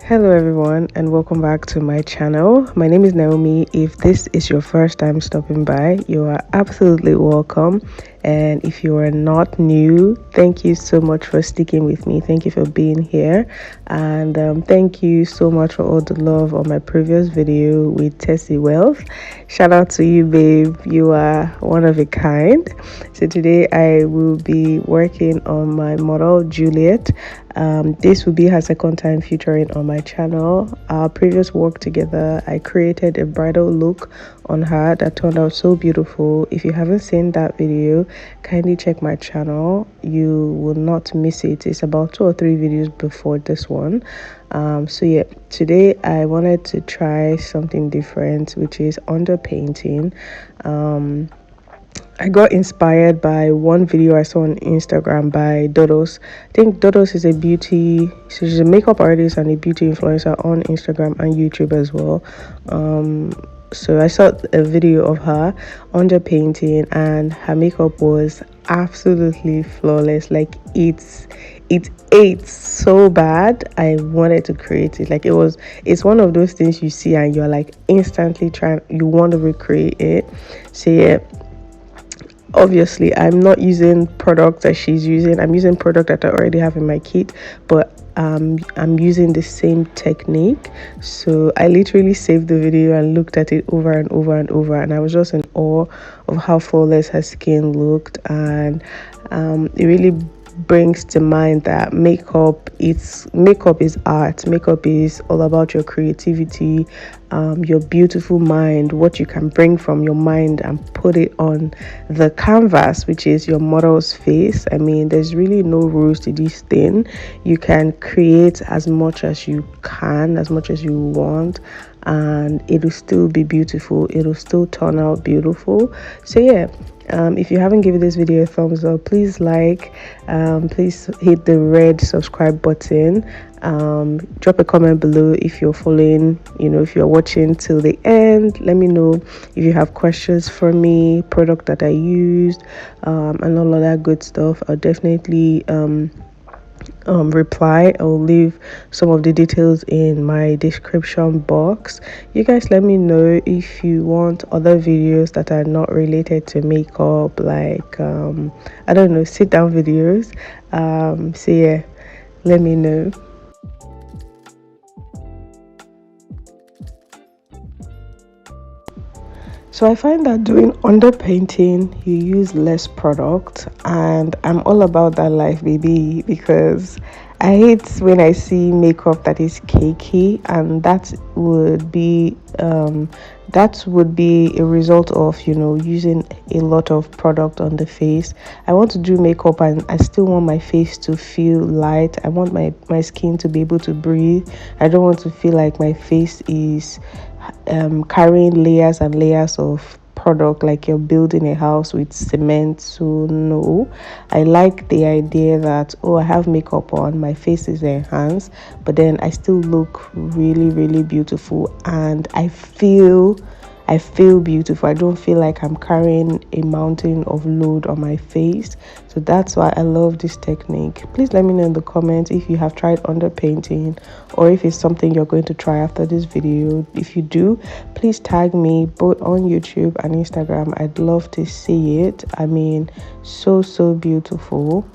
Hello everyone and welcome back to my channel. My name is Naomi. If this is your first time stopping by, you are absolutely welcome. And if you are not new, thank you so much for sticking with me. Thank you for being here. And thank you so much for all the love on my previous video with Tessie Wealth. Shout out to you, babe. You are one of a kind. So today I will be working on my model Juliet. This will be her second time featuring on my channel. Our previous work together, I created a bridal look on her that turned out so beautiful. If you haven't seen that video, kindly check my channel. You will not miss it. It's about 2 or 3 videos before this one. So yeah, today I wanted to try something different, which is underpainting. I got inspired by one video I saw on Instagram by Dodos. I think Dodos is a beauty, so she's a makeup artist and a beauty influencer on Instagram and YouTube as well. So I saw a video of her underpainting and her makeup was absolutely flawless. Like it ate so bad. I wanted to create it. Like it's one of those things you see and you're like instantly you want to recreate it. So yeah, obviously I'm not using products that she's using. I'm using product that I already have in my kit, but I'm using the same technique. So I literally saved the video and looked at it over and over and over, and I was just in awe of how flawless her skin looked. And it really brings to mind that makeup is art. Makeup is all about your creativity, your beautiful mind, what you can bring from your mind and put it on the canvas, which is your model's face. I mean, there's really no rules to this thing. You can create as much as you can, as much as you want, and it'll still be beautiful. It'll still turn out beautiful. So yeah, if you haven't given this video a thumbs up, please please hit the red subscribe button. Drop a comment below if you're following, if you're watching till the end. Let me know if you have questions for me, product that I used, and all of that good stuff. I'll definitely reply. I'll leave some of the details in my description box. You guys let me know if you want other videos that are not related to makeup, like I don't know, sit down videos. So yeah, let me know. So I find that doing underpainting, you use less product, and I'm all about that life, baby, because I hate when I see makeup that is cakey, and that would be a result of using a lot of product on the face. I want to do makeup and I still want my face to feel light. I want my skin to be able to breathe. I don't want to feel like my face is carrying layers and layers of product like you're building a house with cement. So no, I like the idea that, oh, I have makeup on, my face is enhanced, but then I still look really, really beautiful, and I feel beautiful. I don't feel like I'm carrying a mountain of load on my face. So that's why I love this technique. Please let me know in the comments if you have tried underpainting, or if it's something you're going to try after this video. If you do, please tag me both on YouTube and Instagram. I'd love to see it. I mean, so beautiful.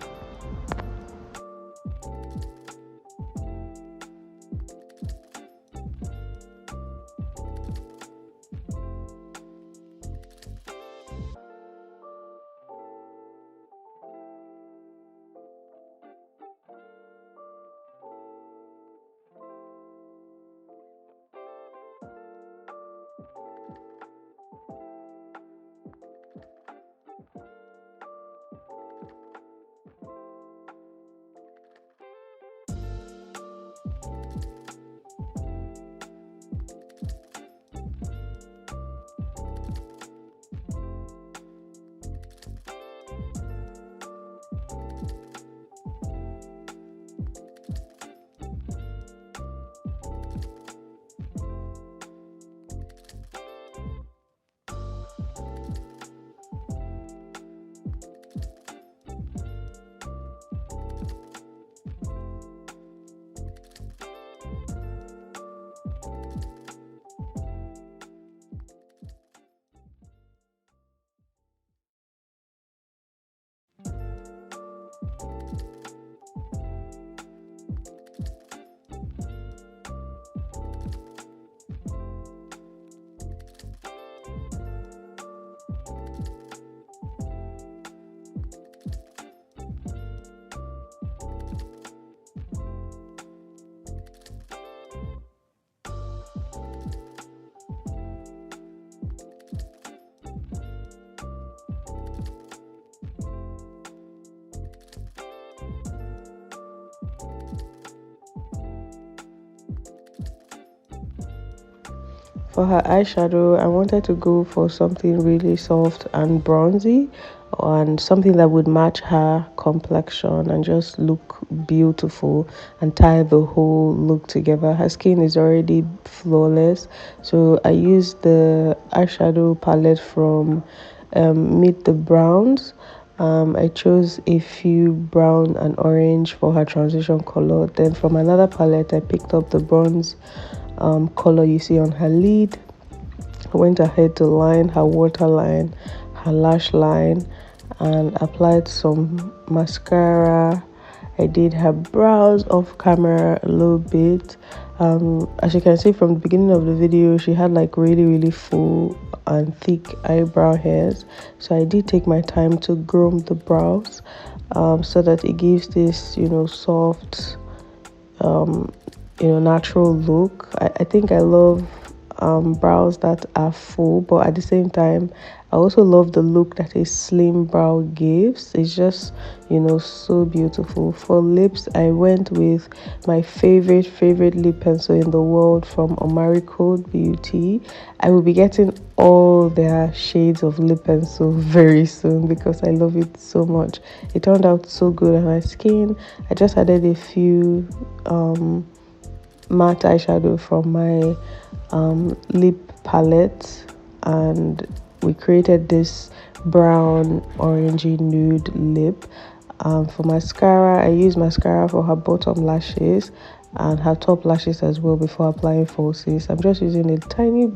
For her eyeshadow, I wanted to go for something really soft and bronzy, and something that would match her complexion and just look beautiful and tie the whole look together. Her skin is already flawless, so I used the eyeshadow palette from Meet the Browns. I chose a few brown and orange for her transition color. Then from another palette, I picked up the bronze color you see on her lid. I went ahead to line her waterline, her lash line, and applied some mascara. I did her brows off camera a little bit. As you can see from the beginning of the video, she had like really full and thick eyebrow hairs, so I did take my time to groom the brows so that it gives this soft natural look. I think I love brows that are full, but at the same time I also love the look that a slim brow gives. It's just so beautiful. For lips, I went with my favorite lip pencil in the world from Omari Code Beauty. I will be getting all their shades of lip pencil very soon because I love it so much. It turned out so good on my skin. I just added a few matte eyeshadow from my lip palette, and we created this brown orangey nude lip. For mascara, I use mascara for her bottom lashes and her top lashes as well before applying falsies. I'm just using a tiny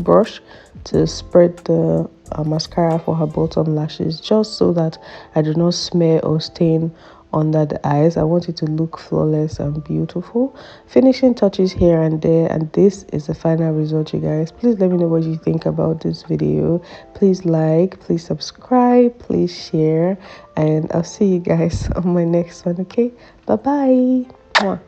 brush to spread the mascara for her bottom lashes, just so that I do not smear or stain under the eyes. I want it to look flawless and beautiful. Finishing touches here and there, and this is the final result, you guys. Please let me know what you think about this video. Please like, please subscribe, please share, and I'll see you guys on my next one. Okay, bye bye.